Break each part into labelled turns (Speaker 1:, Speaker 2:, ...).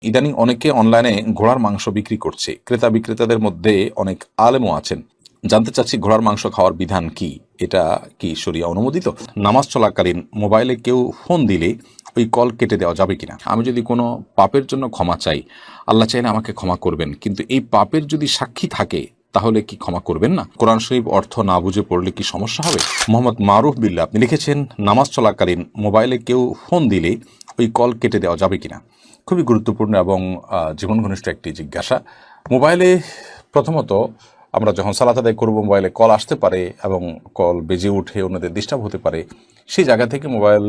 Speaker 1: ইদানিং অনেকে অনলাইনে ঘোড়ার মাংস বিক্রি করছে। ক্রেতা বিক্রেতাদের মধ্যে অনেক আলেমও আছেন। জানতে চাচ্ছি ঘোড়ার মাংস খাওয়ার বিধান কি? এটা কি শরিয়া অনুমোদিত? নামাজ চলাকালীন মোবাইলে কেউ ফোন দিলে ওই কল কেটে দেওয়া যাবে কিনা? আমি যদি কোনো পাপের জন্য ক্ষমা চাই, আল্লাহ চাইলে আমাকে ক্ষমা করবেন, কিন্তু এই পাপের যদি সাক্ষী থাকে তাহলে কি ক্ষমা করবেন না? কোরআন শরীফ অর্থ না বুঝে পড়লে কি সমস্যা হবে? মোহাম্মদ মারুফ বিল্লাহ আপনি লিখেছেন, নামাজ চলাকালীন মোবাইলে কেউ ফোন দিলে ওই কল কেটে দেওয়া যাবে কিনা? খুবই গুরুত্বপূর্ণ এবং জীবন ঘনিষ্ঠ একটি জিজ্ঞাসা। মোবাইলে প্রথমত আমরা যখন সালাত আদায় করব, মোবাইলে কল আসতে পারে এবং কল বেজে উঠে অন্যদের ডিস্টার্ব হতে পারে। সেই জায়গা থেকে মোবাইল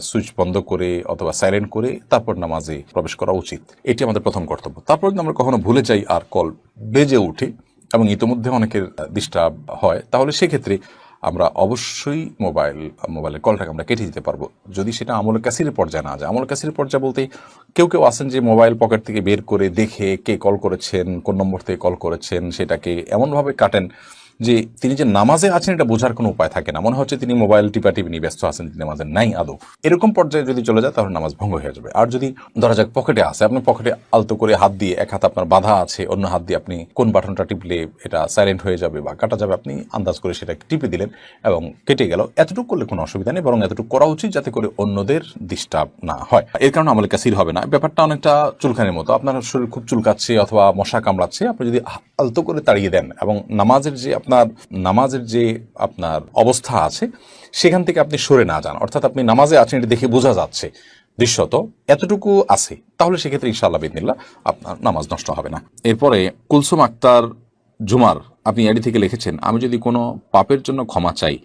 Speaker 1: সুইচ বন্ধ করে অথবা সাইলেন্ট করে তারপর নামাজে প্রবেশ করা উচিত। এটি আমাদের প্রথম কর্তব্য। তারপর যদি আমরা কখনো ভুলে যাই আর কল বেজে উঠে এবং ইতোমধ্যে অনেকের ডিস্টার্ব হয়, তাহলে সেক্ষেত্রে আমরা অবশ্যই মোবাইলের কলটাকে আমরা কেটে দিতে পারবো, যদি সেটা আমল কাসিরের পর্যায়ে না যায়। আমল কাসিরের পর্যায়ে বলতে কেউ কেউ আছেন যে মোবাইল পকেট থেকে বের করে দেখে কে কল করেছেন, কোন নম্বর থেকে কল করেছেন, সেটাকে এমনভাবে কাটেন যে তিনি যে নামাজে আছেন এটা বোঝার কোনো উপায় থাকে না, মনে হচ্ছে তিনি মোবাইল টিপাটিপি নিয়ে ব্যস্ত আছেন, তিনি নামাজে নাই আদৌ। এরকম পর্যায়ে যদি চলে যায় তাহলে নামাজ ভঙ্গ হয়ে যাবে। আর যদি ধরা যাক পকেটে আছে, আপনি পকেটে আলতো করে হাত দিয়ে, এক হাত আপনার বাধা আছে, অন্য হাত দিয়ে আপনি কোন বাটনটা টিপলে এটা সাইলেন্ট হয়ে যাবে বা কাটা যাবে, আপনি আন্দাজ করে সেটা টিপে দিলেন এবং কেটে গেল, এতটুকু করলে কোনো অসুবিধা নেই, বরং এতটুকু করা উচিত যাতে করে অন্যদের ডিস্টার্ব না হয়। এর কারণে আমলে কাসির হবে না। ব্যাপারটা অনেকটা চুলখানির মতো। আপনার শরীর খুব চুলকাচ্ছে অথবা মশা কামড়াচ্ছে, আপনি যদি আলতো করে তাড়িয়ে দেন এবং নামাজের যে আপনার অবস্থা আছে সেখান থেকে আপনি সরে না যান, অর্থাৎ আপনি নামাজে আছেন এটা দেখে বোঝা যাচ্ছে দৃশ্যত এতটুকু আছে, তাহলে সেক্ষেত্রে ইনশাআল্লাহ বিদিনিল্লাহ আপনার নামাজ নষ্ট হবে না। এরপরে কুলসুম আক্তার জুমার আপনি এডি থেকে লিখেছেন, আমি যদি কোনো পাপের জন্য ক্ষমা চাই,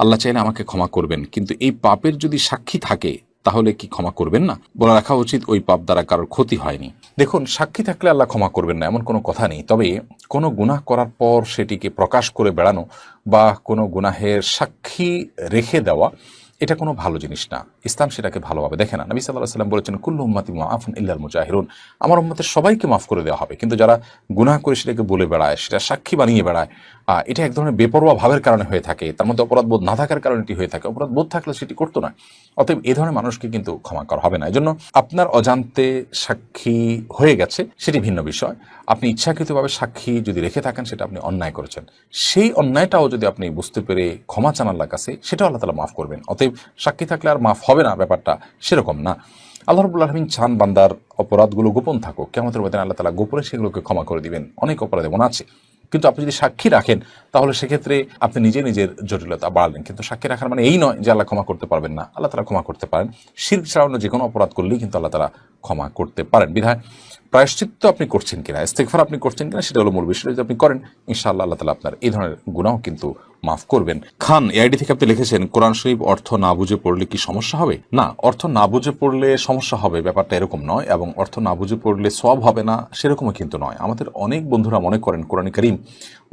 Speaker 1: আল্লাহ চাইলে আমাকে ক্ষমা করবেন, কিন্তু এই পাপের যদি সাক্ষী থাকে তাহলে কি ক্ষমা করবেন না? বলে রাখা উচিত ওই পাপ দ্বারা কারোর ক্ষতি হয়নি। দেখুন, সাক্ষী থাকলে আল্লাহ ক্ষমা করবেন না এমন কোনো কথা নেই, তবে কোনো গুনাহ করার পর সেটিকে প্রকাশ করে বেড়ানো বা কোনো গুনাহের সাক্ষী রেখে দেওয়া, এটা কোনো ভালো জিনিস না। ইসলাম সেটাকে ভালোভাবে দেখে না। নবী সাল্লাল্লাহু আলাইহি ওয়াসাল্লাম বলেছেন, কুল্লু উম্মতি মুআফুন ইল্লাল মুজাহিরুন, আমার উম্মতের সবাইকে মাফ করে দেওয়া হবে, কিন্তু যারা গুনাহ করে সেটাকে বলে বেড়ায়, সেটা সাক্ষী বানিয়ে বেড়ায়, এটা এক ধরনের বেপরোয়া ভাবের কারণে হয়ে থাকে, তার মধ্যে অপরাধ বোধ না থাকার কারণে এটি হয়ে থাকে। অপরাধ বোধ থাকলে সেটি করতো না। অতএব এই ধরনের মানুষকে কিন্তু ক্ষমা করা হবে না। এজন্য আপনার অজান্তে সাক্ষী হয়ে গেছে সেটি ভিন্ন বিষয়। আপনি ইচ্ছাকৃতভাবে সাক্ষী যদি রেখে থাকেন, সেটা আপনি অন্যায় করেছেন। সেই অন্যায়টাও যদি আপনি বুঝতে পেরে ক্ষমা চান আল্লাহর কাছে, সেটাও আল্লাহ তাআলা মাফ করবেন। অতএব সাক্ষী থাকলে আর মাফ হবে না, ব্যাপারটা সেরকম না। আল্লাহ রাব্বুল আলামিন চান বান্দার অপরাধগুলো গোপন থাকুক, কিয়ামতের ময়দানে আল্লাহ তাআলা গোপনে সেগুলোকে ক্ষমা করে দিবেন। অনেক অপরাধ এমন আছে, কিন্তু আপনি যদি সাক্ষী রাখেন তাহলে সেক্ষেত্রে আপনি নিজের জটিলতা বাড়ালেন। কিন্তু সাক্ষী রাখার মানে এই নয় যে আল্লাহ ক্ষমা করতে পারবেন না। আল্লাহ তাআলা ক্ষমা করতে পারেন। শিরক ছাড়ানো যে কোনো অপরাধ করলেই কিন্তু আল্লাহ তাআলা ক্ষমা করতে পারেন। বিধায় প্রায়শ্চিত্ত আপনি করছেন কিনা, ইস্তেগফার আপনি করছেন কিনা, সেটা হলো মূল বিষয়। যদি আপনি করেন, ইনশাআল্লাহ আল্লাহ তাআলা আপনার এই ধরনের গুনাহ কিন্তু মাফ করবেন। খান এআইডি থেকে আপনি লিখেছেন, কোরআন শরীফ অর্থ না বুঝে পড়লে কি সমস্যা হবে? না, অর্থ না বুঝে পড়লে সমস্যা হবে ব্যাপারটা এরকম নয়, এবং অর্থ না বুঝে পড়লে সওয়াব হবে না সেরকমও কিন্তু নয়। আমাদের অনেক বন্ধুরা মনে করেন কোরআন কারীম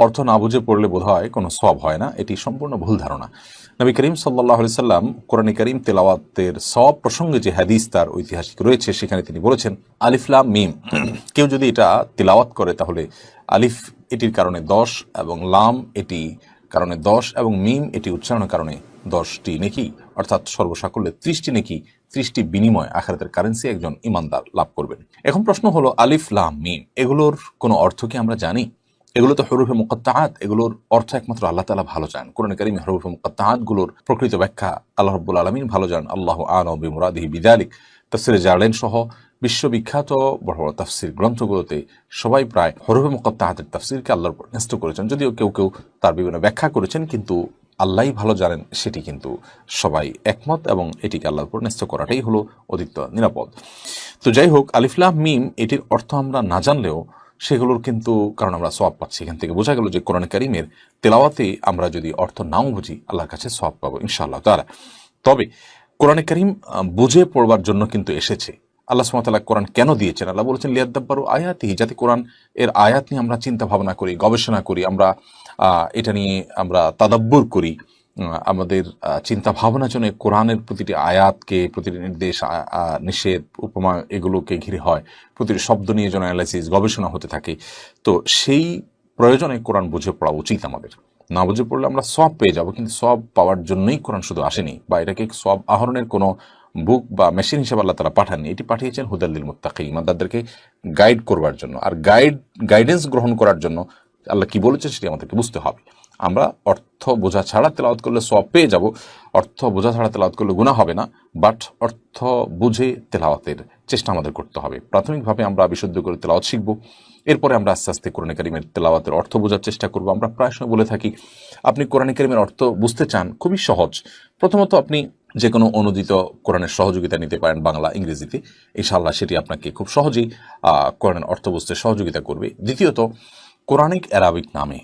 Speaker 1: অর্থ না বুঝে পড়লে বোধহয় কোনো সওয়াব হয় না। এটি সম্পূর্ণ ভুল ধারণা। নবী করিম সাল্লাল্লাহু আলাইহি সাল্লাম কোরআন কারীম তেলাওয়াতের সওয়াব প্রসঙ্গে যে হাদিস তার ঐতিহাসিক রয়েছে, সেখানে তিনি বলেছেন, আলিফ লাম মিম, কেউ যদি এটা তেলাওয়াত করে তাহলে আলিফ এটির কারণে 10 এবং লাম এটি কারণে 10 এবং মিম এটি উচ্চারণের কারণে 10টি নেকি, অর্থাৎ সর্বসাকল্যে 30টি নেকি, 30টি বিনিময় আখিরাতের কারেন্সি একজন ইমানদার লাভ করবেন। এখন প্রশ্ন হলো, আলিফ লাম মিম এগুলোর কোনো অর্থ কি আমরা জানি? এগুলো তো হরুফে মুকাত্তাআত, এগুলোর অর্থ একমাত্র আল্লাহ তাআলা ভালো জানেন। কোরআন কারীমে হরুফে মুকাত্তাআত গুলোর প্রকৃত ব্যাখ্যা আল্লাহ রাব্বুল আলামিন ভালো জানেন। আল্লাহু আ'লামু বিমুরাদিহি বিযালিক। তাফসীরে জালালাইন সহ বিশ্ববিখ্যাত বড় বড় তাফসীর গ্রন্থগুলোতে সবাই প্রায় হরুফে মুকাত্তাআতের তাফসীরকে আল্লাহর উপর ন্যস্ত করেছেন। যদিও কেউ কেউ তার বিভিন্ন ব্যাখ্যা করেছেন, কিন্তু আল্লাহই ভালো জানেন সেটি কিন্তু সবাই একমত, এবং এটিকে আল্লাহর উপর ন্যস্ত করাটাই হলো অধিক নিরাপদ। তো যাই হোক, আলিফ লাম মিম এটির অর্থ আমরা না জানলেও সেগুলোর কিন্তু কারণ আমরা সওয়াব পাচ্ছি। এখান থেকে বোঝা গেল যে কোরআন কারীমের তেলাওয়াতে আমরা যদি অর্থ নাও বুঝি, আল্লাহর কাছে সওয়াব পাবো ইনশাআল্লাহ তাআলা। তবে কোরআন কারীম বুঝে পড়বার জন্য কিন্তু এসেছে। আল্লাহ সুবহানাহু ওয়া তাআলা কোরআন কেন দিয়েছেন? আল্লাহ বলেছেন, লিয়াদাব্বারু আয়াতিহি, যাতে কোরআন এর আয়াত নিয়ে আমরা চিন্তা ভাবনা করি, গবেষণা করি, আমরা এটা নিয়ে আমরা তাদাব্বুর করি। আমাদের চিন্তা ভাবনা জন্য কোরআনের প্রতিটি আয়াতকে, প্রতিটি নির্দেশ, নিষেধ, উপমা এগুলোকে ঘিরে হয়, প্রতিটি শব্দ নিয়ে যেন অ্যানালাইসিস, গবেষণা হতে থাকে। তো সেই প্রয়োজনে কোরআন বুঝে পড়া উচিত আমাদের। না বুঝে পড়লে আমরা সওয়াব পেয়ে যাব, কিন্তু সওয়াব পাওয়ার জন্যই কোরআন শুধু আসেনি, বা এটাকে সওয়াব আহরণের কোনো বুক বা মেশিন হিসেবে আল্লাহ তাআলা পাঠাননি, এটি পাঠিয়েছেন হুদাল লিল মুত্তাকিন, ইমানদারদেরকে গাইড করবার জন্য। আর গাইডেন্স গ্রহণ করার জন্য আল্লাহ কি বলেছেন সেটি আমাদেরকে বুঝতে হবে। আমরা অর্থ বোঝা ছাড়া তেলাওয়াত করলে সওয়াব পেয়ে যাব, অর্থ বোঝা ছাড়া তেলাওয়াত করলে গুনাহ হবে না, বাট অর্থ বুঝে তেলাওয়াতের চেষ্টা আমাদের করতে হবে। প্রাথমিকভাবে আমরা বিশুদ্ধ করে তেলাওয়াত শিখব, এরপরে আমরা আস্তে আস্তে কোরআন কারীমের তেলাওয়াতের অর্থ বোঝার চেষ্টা করব। আমরা প্রায় সময় বলে থাকি, আপনি কোরআন কারীমের অর্থ বুঝতে চান, খুবই সহজ। প্রথমত আপনি যে কোনো অনুদিত কোরআনের সহযোগিতা নিতে পারেন বাংলা ইংরেজিতে, ইনশাআল্লাহ সেটি আপনাকে খুব সহজেই কোরআনের অর্থ বুঝতে সহযোগিতা করবে। দ্বিতীয়ত, কোরআনিক অ্যারাবিক নামে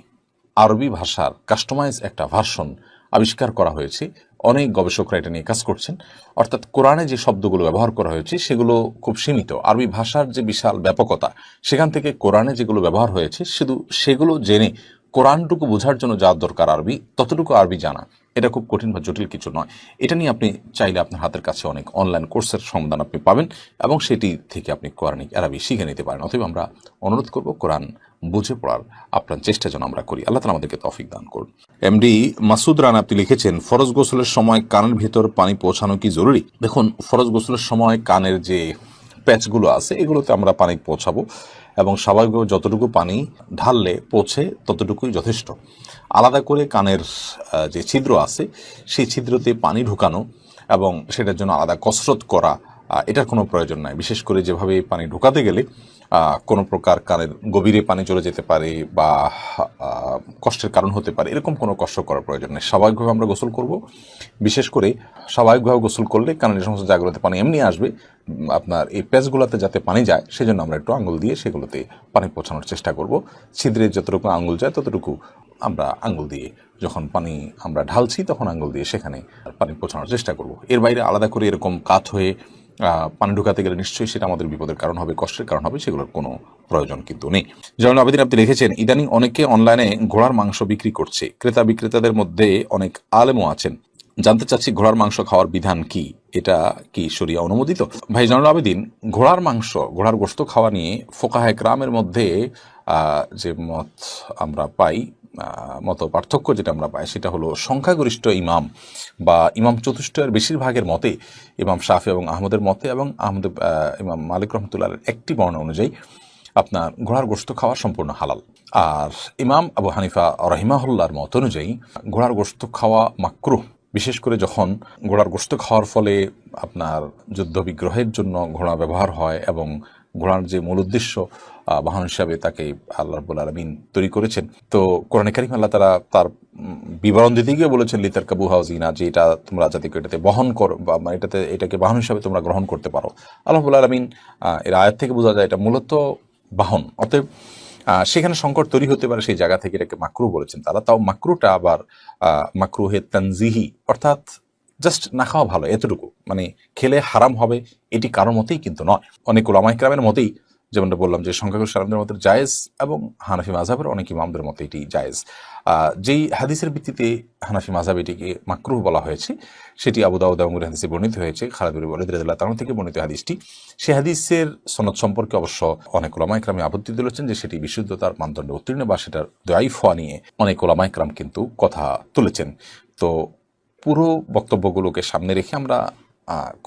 Speaker 1: আরবি ভাষার কাস্টমাইজ একটা ভার্সন আবিষ্কার করা হয়েছে। অনেক গবেষকরা এটা নিয়ে কাজ করছেন। অর্থাৎ কোরআনে যে শব্দগুলো ব্যবহার করা হয়েছে সেগুলো খুব সীমিত, আরবি ভাষার যে বিশাল ব্যাপকতা সেখান থেকে কোরআনে যেগুলো ব্যবহার হয়েছে শুধু সেগুলো জেনে কোরআনটুকু বোঝার জন্য যা দরকার আরবি, ততটুকু আরবি জানা, এটা খুব কঠিন বা জটিল কিছু নয়। এটা নিয়ে আপনি চাইলে আপনার হাতের কাছে অনেক অনলাইন কোর্সের সমাধান আপনি পাবেন এবং সেটি থেকে আপনি কোরআনিক আরবি শিখে নিতে পারেন। অতএব আমরা অনুরোধ করব, কোরআন বুঝে পড়ার আপনার চেষ্টা যেন আমরা করি। আল্লাহ তাআলা আমাদেরকে তৌফিক দান করুন। এমডি মাসুদ রানা আপনি লিখেছেন, ফরজ গোসলের সময় কানের ভিতর পানি পৌঁছানো কি জরুরি? দেখুন, ফরজ গোসলের সময় কানের যে প্যাচগুলো আছে এগুলোতে আমরা পানি পৌঁছাবো এবং স্বাভাবিকভাবে যতটুকু পানি ঢাললে পৌঁছে ততটুকুই যথেষ্ট। আলাদা করে কানের যে ছিদ্র আছে সেই ছিদ্রতে পানি ঢুকানো এবং সেটার জন্য আলাদা কসরত করা, এটার কোনো প্রয়োজন নাই। বিশেষ করে যেভাবে পানি ঢুকাতে গেলে কোনো প্রকার কানের গভীরে পানি চলে যেতে পারে বা কষ্টের কারণ হতে পারে, এরকম কোনো কষ্ট করার প্রয়োজন নেই। স্বাভাবিকভাবে আমরা গোসল করব। বিশেষ করে স্বাভাবিকভাবে গোসল করলে কানের যে সমস্ত জায়গাগুলোতে পানি এমনি আসবে, আপনার এই প্যাচগুলোতে যাতে পানি যায় সেজন্য আমরা একটু আঙুল দিয়ে সেগুলোতে পানি পৌঁছানোর চেষ্টা করব। ছিদ্রে যতটুকু আঙুল যায় ততটুকু আমরা আঙুল দিয়ে, যখন পানি আমরা ঢালছি তখন আঙুল দিয়ে সেখানে পানি পৌঁছানোর চেষ্টা করব। এর বাইরে আলাদা করে এরকম কাত হয়ে পানি ঢুকাতে গেলে নিশ্চয়ই সেটা আমাদের বিপদের কারণ হবে, কষ্টের কারণ হবে, সেগুলোর কোনো প্রয়োজন কিন্তু নেই। জয়নুল আবেদিন আপনি লিখেছেন, ইদানিং অনেকে অনলাইনে ঘোড়ার মাংস বিক্রি করছে, ক্রেতা বিক্রেতাদের মধ্যে অনেক আলেমও আছেন। জানতে চাচ্ছি ঘোড়ার মাংস খাওয়ার বিধান কি, এটা কি শরিয়া অনুমোদিত? ভাই জয়নুল আবেদিন, ঘোড়ার মাংস, ঘোড়ার গোশত খাওয়া নিয়ে ফোকাহে কেরামের মধ্যে যে মত আমরা পাই, মত পার্থক্য যেটা আমরা পাই সেটা হলো সংখ্যাগরিষ্ঠ ইমাম বা ইমাম চতুষ্টয়ের বেশিরভাগের মতে, ইমাম শাফি এবং আহমদের মতে এবং ইমাম মালিক রহমতুল্লাহের একটি বর্ণনা অনুযায়ী আপনার ঘোড়ার গোশত খাওয়া সম্পূর্ণ হালাল। আর ইমাম আবু হানিফা রহিমাহুল্লাহর মত অনুযায়ী ঘোড়ার গোশত খাওয়া মাকরুহ। বিশেষ করে যখন ঘোড়ার গোশত খাওয়ার ফলে আপনার যুদ্ধ বিগ্রহের জন্য ঘোড়া ব্যবহার হয় এবং ঘোড়ার যে মূল উদ্দেশ্য বাহন হিসাবে তাকে আল্লাহ রাব্বুল আলামিন তৈরি করেছেন। তো কোরআনে কারীম আল্লাহ তাআলা তার বিবরণ দিতে গিয়ে বলেছেন, লিতারকাবুহা ওয়াজিনা, যে এটা তোমরা যাতে এটাতে বহন করো বা এটাকে বাহন হিসাবে তোমরা গ্রহণ করতে পারো। আল্লাহ রাব্বুল আলামিন এর আয়াত থেকে বোঝা যায় এটা মূলত বাহন। অতএব সেখানে সংকট তৈরি হতে পারে, সেই জায়গা থেকে এটাকে মাকরুহ বলেছেন তারা। তাও মাকরুহটা আবার মাকরুহে তানজিহি, অর্থাৎ জাস্ট না খাওয়া ভালো এতটুকু, মানে খেলে হারাম হবে এটি কারোর মতেই কিন্তু নয়। অনেক উলামায়ে কেরামের মতেই, যেমনটা বললাম যে সংখ্যাগরিষ্ঠ আলেমদের মতে জায়েজ এবং হানাফি মাযহাবের অনেক ইমামদের মতে এটি জায়েজ। যেই হাদিসের ভিত্তিতে হানাফি মাযহাব এটিকে মাকরুহ বলা হয়েছে সেটি আবু দাউদ এবং হাদিসে বর্ণিত হয়েছে, খালিদ বিন ওয়ালিদ রাদিয়াল্লাহু তাআলা থেকে বর্ণিত হাদিসটি। সেই হাদিসের সনদ সম্পর্কে অবশ্য অনেক উলামায়ে কেরাম আপত্তি তুলেছেন যে সেটি বিশুদ্ধতার মানদণ্ডে উত্তীর্ণ বা সেটার দাঈফ হওয়া নিয়ে অনেক উলামায়ে কেরাম কিন্তু কথা তুলেছেন। তো পুরো বক্তব্যগুলোকে সামনে রেখে আমরা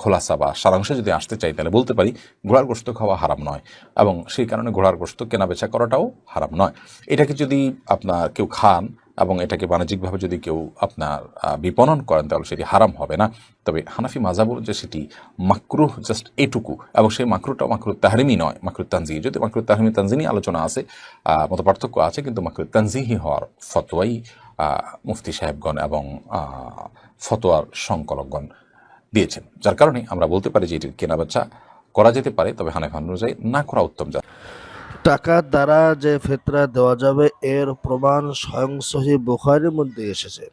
Speaker 1: খোলাসা বা সারাংশে যদি আসতে চাই তাহলে বলতে পারি ঘোড়ার গোশত খাওয়া হারাম নয় এবং সেই কারণে ঘোড়ার গোশত কেনাবেচা করাটাও হারাম নয়। এটাকে যদি আপনার কেউ খান এবং এটাকে বাণিজ্যিকভাবে যদি কেউ আপনার বিপণন করেন তাহলে সেটি হারাম হবে না। তবে হানাফি মাযহাব যে সেটি মাকরুহ জাস্ট এটুকু, এবং সেই মাকরুহটাও মাকরুহ তাহরিমি নয়, মাকরুহ তানজিহি। যদি মাকরুহ তাহরিমি তানজিহি আলোচনা আছে, মত পার্থক্য আছে, কিন্তু মাকরুহ তানজিহি হওয়ার ফতোয়াই মুফতি সাহেবগণ এবং ফতোয়ার সংকলকগণ দিয়েছেন, যার কারণে আমরা বলতে পারি যে এটির কেনাবেচা করা যেতে পারে, তবে হানাফি অনুযায়ী না করা উত্তম।
Speaker 2: টাকার দ্বারা যে ফিতরা দেওয়া যাবে এর প্রমাণ স্বয়ং সহিহ বুখারীর মধ্যে এসেছে।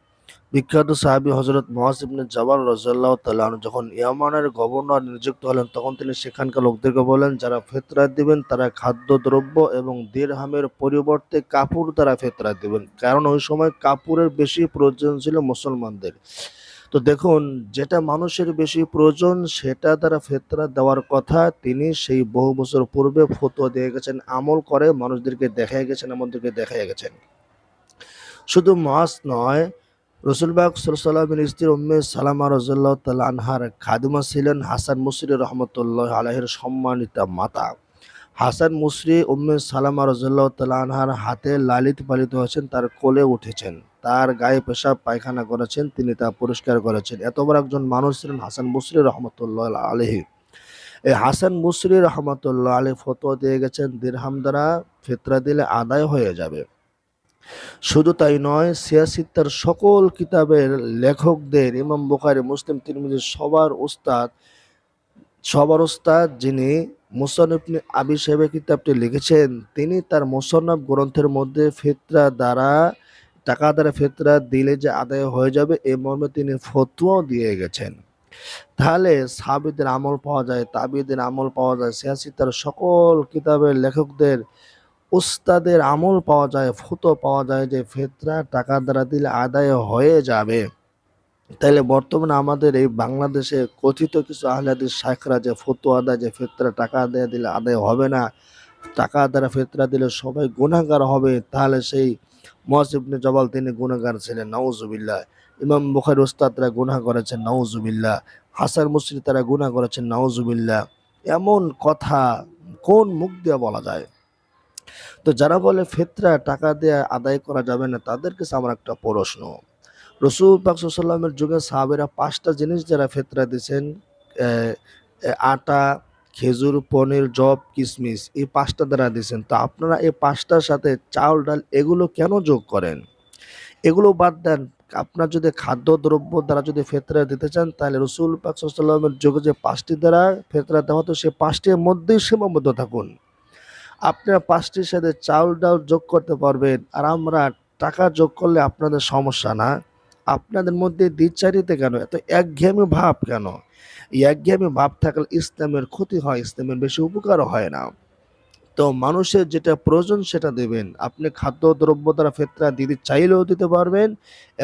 Speaker 2: বিখ্যাত সাহাবী হযরত মুআয ইবনে জাবাল রাদিয়াল্লাহু তাআলা আনহু যখন ইয়ামানের গভর্নর নিযুক্ত হলেন তখন তিনি সেখানকার লোকদেরকে বলেন, যারা ফিতরা দিবেন তারা খাদ্যদ্রব্য এবং দিরহামের পরিবর্তে কাপড় দ্বারা ফিতরা দিবেন, কারণ ওই সময় কাপড়ের বেশি প্রয়োজন ছিল মুসলমানদের। তো দেখুন, যেটা মানুষের বেশি প্রয়োজন সেটা দ্বারা ফিতরা দেওয়ার কথা তিনি সেই বহু বছর পূর্বে ফতোয়া দিয়ে গেছেন, আমল করে মানুষদেরকে দেখাই গেছেন, আমাদেরকে দেখাই গেছেন। শুধু মুআয নয়, রসুল পাক সাল্লাল্লাহু আলাইহি ওয়াসাল্লামের স্ত্রী উম্মে সালামা রাদিয়াল্লাহু তাআলা আনহার খাদিমা ছিলেন হাসান মুসরি রহমতুল্লাহ আলাইহির সম্মানিতা মাতা। হাসান মুসরি উম্মে সালামা রাদিয়াল্লাহু তাআলা আনহার হাতে লালিত পালিত হয়েছেন, তার কোলে উঠেছেন, তার গায়ে পেশাব পায়খানা করেছেন, তিনি তা পরিষ্কার করেছেন। এত বড় একজন মানুষ ছিলেন হাসান মুসরি রহমতুল্লাহ আলাইহি। এই হাসান মুসরি রহমতুল্লাহ আলাইহি ফতোয়া দিয়ে গেছেন দিরহাম দ্বারা ফিতরা দিলে আদায় হয়ে যাবে। শুধু তাই নয়, সিয়াসিত্তার সকল কিতাবের লেখকদের ইমাম বুখারী, মুসলিম, তিরমিজি সবার ওস্তাদ যিনি মুসান্নাফ ইবনে আবি শাইবা কিতাবটি লিখেছেন, তিনি তার মুসান্নাফ গ্রন্থের মধ্যে টাকা দ্বারা ফিতরা দিলে যে আদায় হয়ে যাবে এই মর্মে তিনি ফতোয়াও দিয়ে গেছেন। তাহলে সাহাবীদের আমল পাওয়া যায়, তাবিঈদের আমল পাওয়া যায়, সিয়াসিত্তার সকল কিতাবের লেখকদের উস্তাদের আমল পাওয়া যায়, ফতোয়া পাওয়া যায় যে ফিতরা টাকা দ্বারা দিলে আদায় হয়ে যাবে। তাইলে বর্তমানে আমাদের এই বাংলাদেশে কথিত কিছু আহলে হাদিস শায়খরা যে ফতোয়া দেয় যে ফিতরা টাকা দিয়ে দিলে আদায় হবে না, টাকা দ্বারা ফিতরা দিলে সবাই গুনাহগার হবে, তাহলে সেই মুআয ইবনে জাবাল তিনি গুনাহগার ছিলেন, নাউজুবিল্লাহ। ইমাম বুখারী ওস্তাদরা গুনাহ করেছেন, নাউজুবিল্লাহ। হাসান মুসরি তারা গুনাহ করেছেন, নাউজুবিল্লাহ। এমন কথা কোন মুখ দিয়ে বলা যায়? তো যারা বলে ফিতরা টাকা দিয়ে আদায় করা যাবে না, তাদের কাছে আমার একটা প্রশ্ন। রসুল পাক সাল্লাল্লাহু আলাইহি ওয়াসাল্লামের যুগে সাহাবীরা ৫টা জিনিস যারা ফিতরা দিয়েছেন, আটা, খেজুর, পনির, যব, কিশমিশ, এই ৫টা দ্বারা দিয়েছেন। তো আপনারা এই ৫টার সাথে চাউল, ডাল এগুলো কেন যোগ করেন? এগুলো বাদ দেন। আপনার যদি খাদ্যদ্রব্য দ্বারা যদি ফিতরা দিতে চান, তাহলে রসুল পাক সাল্লাল্লাহু আলাইহি ওয়াসাল্লামের যুগে যে ৫টি দ্বারা ফিতরা দেওয়া হতো, সেই ৫টির মধ্যেই সীমাবদ্ধ থাকুন। আপনারা ৫টির সাথে চাউল, ডাল যোগ করতে পারবেন, আর আমরা টাকা যোগ করলে আপনাদের সমস্যা না? আপনাদের মধ্যে দ্বিচারিতা কেন? এত একঘেয়েমি ভাব কেন? এই একঘেয়েমি ভাব থাকলে ইসলামের ক্ষতি হয়, ইসলামের বেশি উপকারও হয় না। তো মানুষের যেটা প্রয়োজন সেটা দেবেন। আপনি খাদ্যদ্রব্য দ্বারা ফিতরা দিতে চাইলেও দিতে পারবেন,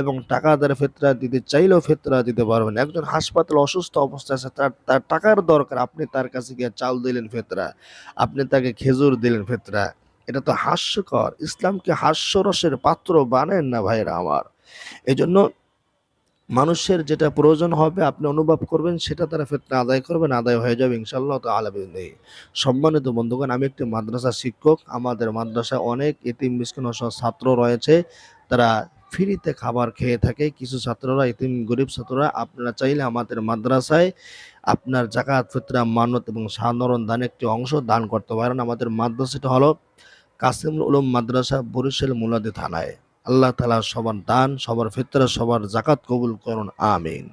Speaker 2: এবং টাকা দ্বারা ফিতরা দিতে চাইলেও ফিতরা দিতে পারবেন। একজন হাসপাতালে অসুস্থ অবস্থায় আছে, তার টাকার দরকার, আপনি তার কাছে গিয়ে চাল দিলেন ফিতরা, আপনি তাকে খেজুর দিলেন ফিতরা। এটা তো হাস্যকর। ইসলামকে হাস্যরসের পাত্র বানায়েন না ভাইরা আমার। এজন্য মানুষের যেটা প্রয়োজন হবে আপনি অনুভব করবেন, সেটা তারা ফিতরা আদায় করবেন, আদায় হয়ে যাবে ইনশাআল্লাহ তাআলা বিইذনিহি। সম্মানিত বন্ধুগণ, আমি একটি মাদ্রাসার শিক্ষক। আমাদের মাদ্রাসায় অনেক এতিম মিসকিন অসহায় ছাত্র রয়েছে, তারা ফ্রিতে খাবার খেয়ে থাকে। কিছু ছাত্ররা এতিম গরিব ছাত্ররা, আপনারা চাইলে আমাদের মাদ্রাসায় আপনার যাকাত, ফিতরা, মানত এবং সাধারণ দানের একটি অংশ দান করতে পারেন। আমাদের মাদ্রাসাটা হলো কাসিমুল উলুম মাদ্রাসা, বরিশাল মুলাদী থানায়। আল্লাহ তাআলা সবার দান, সবার ফিতরা, সবার যাকাত কবুল করুন, আমিন।